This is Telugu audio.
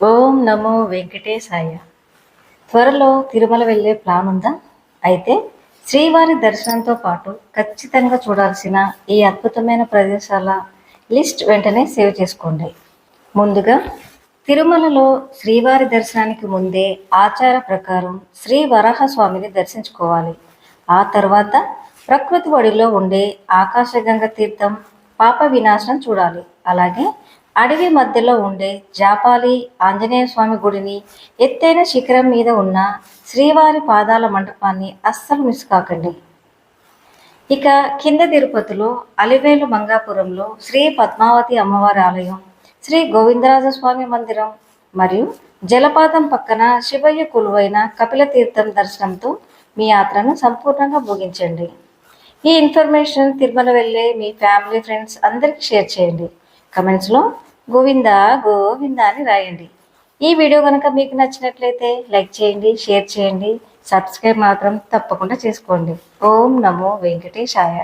ఓం నమో వెంకటేశాయ. త్వరలో తిరుమల వెళ్ళే ప్లాన్ ఉందా? అయితే శ్రీవారి దర్శనంతో పాటు ఖచ్చితంగా చూడాల్సిన ఈ అద్భుతమైన ప్రదేశాల లిస్ట్ వెంటనే సేవ్ చేసుకోండి. ముందుగా తిరుమలలో శ్రీవారి దర్శనానికి ముందే ఆచార ప్రకారం శ్రీ వరాహస్వామిని దర్శించుకోవాలి. ఆ తర్వాత ప్రకృతి ఒడిలో ఉండే ఆకాశగంగ తీర్థం పాప వినాశనం చూడాలి. అలాగే అడవి మధ్యలో ఉండే జాపాలి ఆంజనేయ స్వామి గుడిని, ఎత్తైన శిఖరం మీద ఉన్న శ్రీవారి పాదాల మండపాన్ని అస్సలు మిస్ కాకండి. ఇక కింద తిరుపతిలో అలివేలు మంగాపురంలో శ్రీ పద్మావతి అమ్మవారి ఆలయం, శ్రీ గోవిందరాజస్వామి మందిరం మరియు జలపాతం పక్కన శివయ్య కొలువైన కపిల తీర్థం దర్శనంతో మీ యాత్రను సంపూర్ణంగా ముగించండి. ఈ ఇన్ఫర్మేషన్ తిరుమల వెళ్ళే మీ ఫ్యామిలీ ఫ్రెండ్స్ అందరికీ షేర్ చేయండి. కమెంట్స్లో గోవిందా గోవిందా అని రాయండి. ఈ వీడియో కనుక మీకు నచ్చినట్లయితే లైక్ చేయండి, షేర్ చేయండి, సబ్స్క్రైబ్ మాత్రం తప్పకుండా చేసుకోండి. ఓం నమో వెంకటేశాయ.